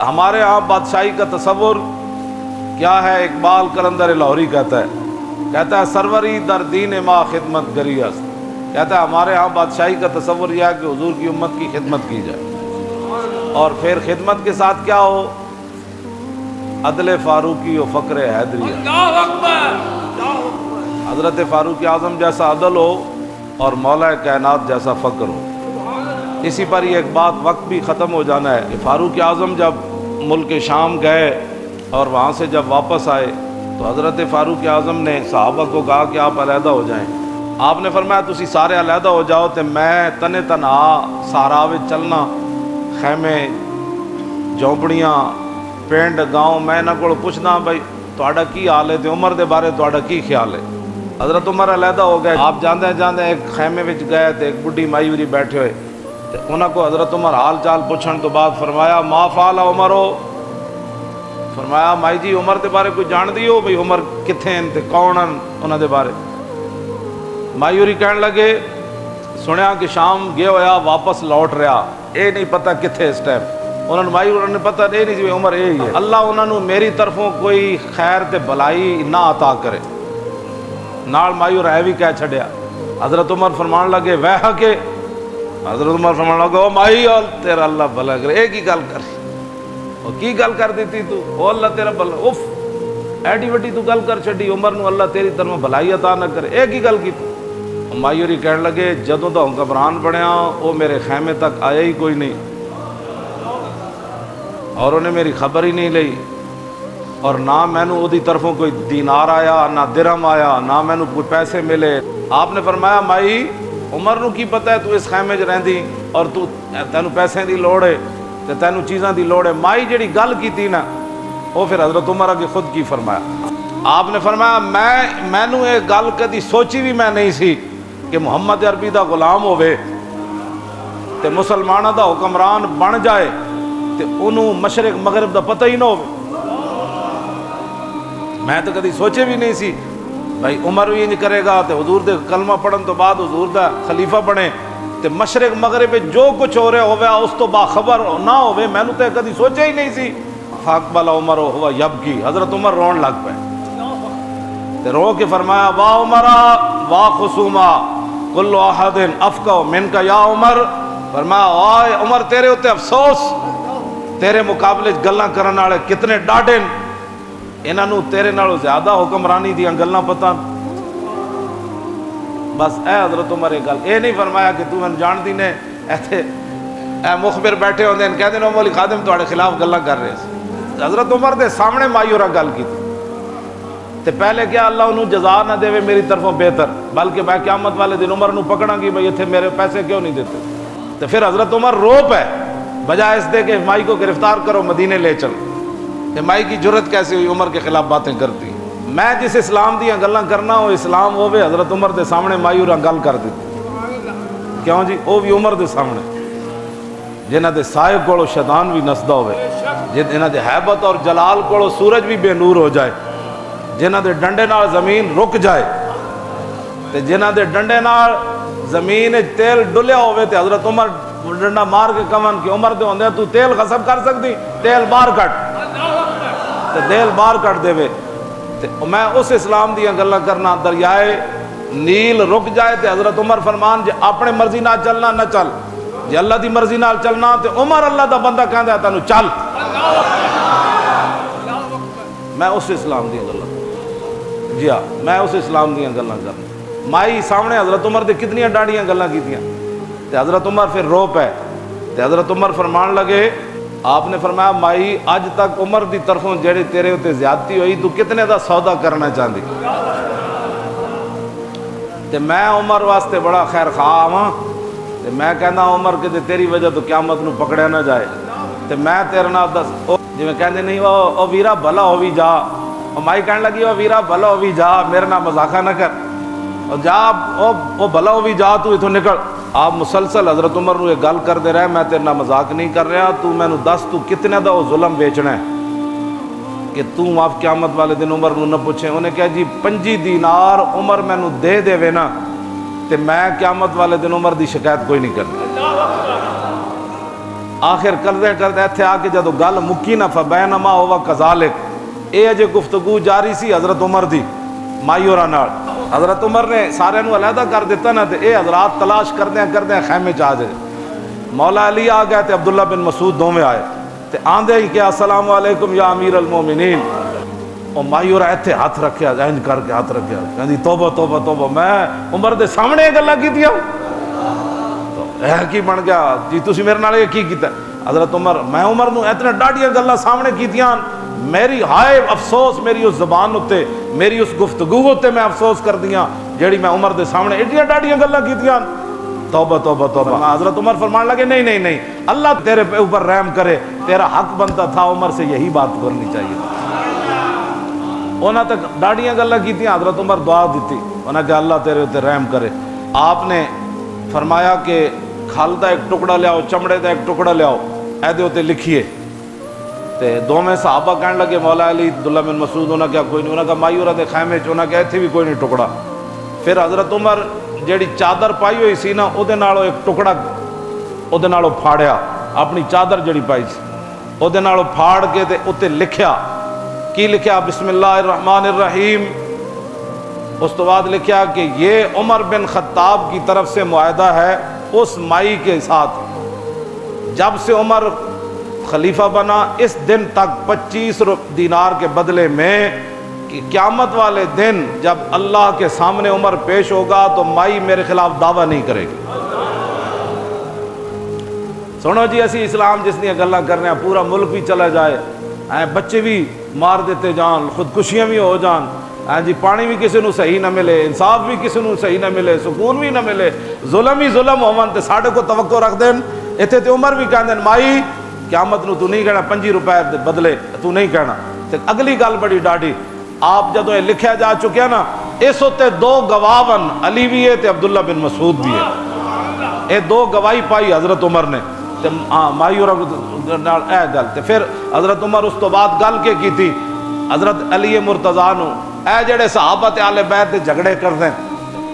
ہمارے ہاں بادشاہی کا تصور کیا ہے؟ اقبال قلندر لاہوری کہتا ہے سروری در دین ما خدمت گری است۔ کہتا ہے ہمارے ہاں بادشاہی کا تصور یہ ہے کہ حضور کی امت کی خدمت کی جائے، اور پھر خدمت کے ساتھ کیا ہو؟ عدل فاروقی و فقر حیدری۔ حضرت فاروق اعظم جیسا عدل ہو اور مولا کائنات جیسا فقر ہو۔ اسی پر یہ ایک بات، وقت بھی ختم ہو جانا ہے، کہ فاروق اعظم جب ملک شام گئے اور وہاں سے جب واپس آئے تو حضرت فاروق اعظم نے صحابہ کو کہا کہ آپ علیحدہ ہو جائیں۔ آپ نے فرمایا تسی سارے علیحدہ ہو جاؤ تے میں تنے تنہا صحرا وچ چلنا، خیمے جھونپڑیاں پنڈ گاؤں، میں انہاں کول پوچھنا بھائی تہاڈا کی حال ہے تے عمر دے بارے تہاڈا کی خیال ہے۔ حضرت عمر علیحدہ ہو گئے، آپ جاندے جاندے ایک خیمے وچ گئے تے ایک بڈھی مائی وری بیٹھے ہوئے تے انہاں کو حضرت عمر حال چال پوچھن تو بعد فرمایا ما فعل عمر ہو؟ فرمایا مائی جی عمر دے بارے کوئی جان دی ہو بھئی عمر کتھے ہیں تے کون ہیں انہاں دے بارے؟ مائی ہوری کہن لگے سنیا کہ شام گیا ہویا واپس لوٹ رہا، اے نہیں پتہ کتھے اس ٹائم۔ انہوں نے مائی ہوری نے پتہ اے نہیں سی عمر اے ہی ہے۔ اللہ انہوں نے میری طرفوں کوئی خیر تے بلائی نہ عطا کرے۔ نال مائی ہور ہے بھی کہہ چھڑیا۔ حضرت عمر فرمان لگے ویہ کے، حضرت عمر فرمان لگے او مائی اور تیرا اللہ بھلا کرے، ایک ہی گل کر او کی گل کر دیتی تو او اللہ تیرا بھلا، اف ایڈی وڈی تو گل کر چھڑی، عمر نو اللہ تیری طرف بھلائی عطا نہ کرے، ایک ہی گل کی۔ مائی ہوری کہن لگے جدوں دا حکمران بنیا او میرے خیمے تک آیا ہی کوئی نہیں، اور انہیں میری خبر ہی نہیں لئی، اور نہ مینوں او دی طرفوں کوئی دینار آیا نہ درہم آیا، نہ مینوں کوئی پیسے ملے۔ آپ نے فرمایا مائی عمر نو کی پتہ ہے تو اس خیمے چ رہندی اور تو تینوں پیسے دی لوڑ ہے تے تینوں چیزاں دی لوڑ ہے۔ مائی جڑی گل کیتی نا وہ پھر حضرت عمر اگے خود کی فرمایا۔ آپ نے فرمایا مینوں یہ گل کدی سوچی بھی میں نہیں سی کہ محمد عربی دا غلام ہوئے تے مسلمانوں دا حکمران بن جائے تے انہوں مشرق مغرب دا پتہ ہی نہ ہوئے۔ میں تو کدی سوچے بھی نہیں سی بھائی عمر بھی نہیں کرے گا تے حضور دے کلمہ پڑھن تو بعد حضور دا خلیفہ بنے تے مشرق مغرب جو کچھ ہو رہا ہوئے اس تو باخبر نہ ہوئے، میں نے تو کدی سوچے ہی نہیں سی۔ فاقبل عمر ہوا یبکی، حضرت عمر رون لگ پے تے رو کے فرمایا واہ عمرہ واہ خصومہ کل احد افقہ منک یا عمر۔ فرمایا آئے عمر تیرے ہوتے افسوس، تیرے مقابلے گلاں کرن والے کتنے ڈاڈے، انہاں نوں تیرے نالوں زیادہ حکمرانی دیاں گلاں پتہ۔ بس اے حضرت عمر ایک گل اے نہیں فرمایا کہ تو میں جان دی نے ایتھے اے مخبر بیٹھے ہوندے ہیں کہندے نے مولی خادم تواڈے خلاف گلاں کر رہے ہیں۔ حضرت عمر دے سامنے مائی ہورا گل کی تے پہلے کیا اللہ انہوں جزا نہ دے میری طرفوں بہتر، بلکہ میں قیامت والے دن عمر نوں پکڑاں گی بھئی ایتھے میرے پیسے کیوں نہیں دیتے۔ تو پھر حضرت عمر رو پے بجائے اس دے کہ مائی کو گرفتار کرو مدینے لے چل۔ کہ مائی کی جرت کیسے ہوئی عمر کے خلاف باتیں کرتی؟ میں جس اسلام دیاں گلاں کرنا وہ اسلام ہوے حضرت عمر دے سامنے مائی ہورا گل کر دیتی کیوں جی؟ وہ بھی عمر دے سامنے جنہاں دے سائے کولو شیطان بھی نسدا ہوئے، جنہاں دے حیبت اور جلال کولو سورج بھی بے نور ہو جائے، جنہاں دے ڈنڈے نال زمین رک جائے تے جنہاں دے ڈنڈے نال زمین تیل ڈلیا ہوئے تے حضرت عمر ڈنڈا مار کے کمن کہ عمر دے ہوندے تو تیل غصب کر سکتی، تیل باہر کٹ تے تیل باہر کٹ دے وے۔ میں اس اسلام دیاں گلاں کرنا، دریائے نیل رک جائے تے حضرت عمر فرمان جے اپنے مرضی نال چلنا نہ چل، جے اللہ دی مرضی نال چلنا تے عمر اللہ دا بندہ کہندا ہے تینوں چل۔ میں اس اسلام دیاں گلاں، جی ہاں میں اس اسلام دیاں گلاں کرنا۔ مائی سامنے حضرت عمر دے کتنیاں ڈاڑیاں گلاں کیتیاں تے حضرت عمر پھر رو پے تے حضرت عمر فرمان لگے، آپ نے فرمایا مائی اج تک عمر دی طرفوں جڑے تیرے ہوتے زیادتی ہوئی تو کتنے دا سودا کرنا چاہندی؟ تے میں عمر واسطے بڑا خیر خواہ ہاں تے میں کہنا عمر کہ تیری وجہ تو قیامت نو پکڑیا نہ جائے تے میں تیرے نال دس جی میں کہندے نہیں او ویرا بھلا ہووی جا، او مائی کہن لگی او ویرا بھلا ہووی جا میرے نال مذاقہ نہ کر، او جا او بھلا ہووی جا تو ایتھوں نکل۔ آپ مسلسل حضرت عمر نو یہ گل کر دے رہے میں تیرے نال مذاق نہیں کر رہا، تو میں نو دس تو کتنے دا وہ ظلم بیچنا ہے کہ تو آپ قیامت والے دن عمر نو نہ پوچھیں۔ انہیں کہا جی 5 دینار عمر میں نو دے دے وے نا تے میں قیامت والے دن عمر دی شکایت کوئی نہیں کرنا۔ آخر کردے کردے اتنے آ کے جدو گل مکی نہ فبینما ہوا کذالک، اے اجے گفتگو جاری سی حضرت عمر دی مائی ہوراں نال۔ حضرت عمر نے سارے نو علیحدہ کر دیتا نا، تے اے حضرات تلاش کردے خیمے چ آ جائے۔ مولا علی آ گئے تے عبداللہ بن مسعود دوویں آئے تے آندے ہی کہ السلام علیکم یا امیر المومنین۔ او مائی ہورا ایتھے ہاتھ رکھیا، اینج کر کے ہاتھ رکھیا، کہندی توبہ توبہ توبہ، میں عمر دے سامنے گلاں کیتیاں اے کی بن گیا جی تسی میرے نال کی کیتا؟ حضرت عمر، میں عمر نو اتنے ڈاڈیاں گلاں سامنے کیتیاں، میری ہائے افسوس میری اس زبان اتے، میری اس گفتگو اتے میں افسوس کر دیاں جیڑی میں عمر دے سامنے ایڈیاں ڈاڈیاں گلاں کیتیاں۔ توبہ توبہ توبہ۔ حضرت عمر فرمان لگے نہیں نہیں نہیں، اللہ تیرے اوپر رحم کرے، تیرا حق بنتا تھا عمر سے یہی بات کرنی چاہیے۔ انہاں تک ڈاڈیاں گلاں کیتیاں، حضرت عمر دعا دیتی، انہاں کہ اللہ تیرے اوپر رحم کرے۔ آپ نے فرمایا کہ کھال دا ایک ٹکڑا لیاؤ، چمڑے دا ایک ٹکڑا لیاؤ، اے دے اوتے لکھیے۔ تے دوویں صحابہ کہن لگے مولا علی عبداللہ بن مسعود، انہاں کیا کوئی نہیں، انہاں کا مائی ہورا دے خیمے چ، انہاں کہ ایتھے بھی کوئی نہیں ٹکڑا۔ پھر حضرت عمر جیڑی چادر پائی ہوئی سی نا، او دے نالوں ایک ٹکڑا او دے نالوں پھاڑیا، اپنی چادر جڑی پائی سی او دے نالوں پھاڑ کے تے اوتے لکھیا، کی لکھیا؟ بسم اللہ الرحمن الرحیم۔ اس تو بعد لکھیا کہ یہ عمر بن خطاب کی طرف سے معاہدہ ہے اس مائی کے ساتھ، جب سے عمر خلیفہ بنا اس دن تک 25 دینار کے بدلے میں، کہ قیامت والے دن جب اللہ کے سامنے عمر پیش ہوگا تو مائی میرے خلاف دعویٰ نہیں کرے گی۔ سنو جی، اسی اسلام جس نے گلاں کرنے ہیں، پورا ملک بھی چلا جائے، بچے بھی مار دیتے جان، خودکشیاں بھی ہو جان، جی پانی بھی کسی نو صحیح نہ ملے، انصاف بھی کسی نو صحیح نہ ملے، سکون بھی نہ ملے، ظلم ہی ظلم ہون تے ساڈے کو توقع رکھ دین۔ ایتھے تے عمر بھی کہندے مائی قیامت نو تو نہیں کہنا 25 روپے دے بدلے تو نہیں کہنا۔ تے اگلی گل بڑی ڈاڈی، آپ جدو یہ لکھیا جا چکیا نا، اس ہوتے دو گواہن علی بھی ہے تے عبداللہ بن مسعود بھی ہے، اے دو گواہی پائی حضرت عمر نے تے مائی اور اے گل تے پھر حضرت عمر اس تو بعد گل کے کی تھی حضرت علی مرتضیٰ نو، اے جڑے صحابہ تے اہل بیت دے جھگڑے کر دیں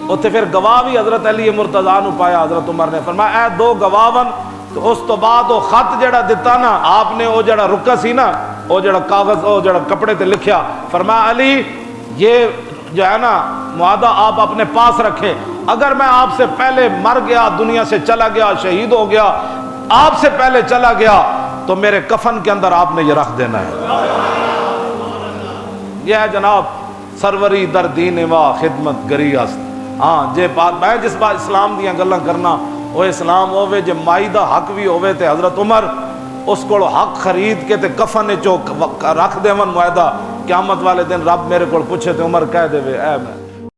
اوتے پھر گواہ بھی حضرت علی مرتضیٰ نو پایا۔ حضرت عمر نے فرمایا اے دو گواہن، تو اس تو بعد وہ خط جڑا دیتا نا آپ نے، وہ جڑا رکا سی نا، وہ جڑا کاغذ، وہ جڑا کپڑے تے لکھیا، فرمایا علی یہ جو ہے نا معاہدہ آپ اپنے پاس رکھیں، اگر میں آپ سے پہلے مر گیا، دنیا سے چلا گیا، شہید ہو گیا، آپ سے پہلے چلا گیا، تو میرے کفن کے اندر آپ نے یہ رکھ دینا ہے۔ یہ ہے جناب سروری در دین وا خدمت گری است۔ ہاں جے بات میں جس بات اسلام دیاں گلاں کرنا، وہ اسلام ہوئے جے مائی دا حق بھی ہوئے تے حضرت عمر اس کو حق خرید کے تے کفن چو رکھ دے من معاہدہ، قیامت والے دن رب میرے کو پوچھے تے عمر کہہ دے اے میں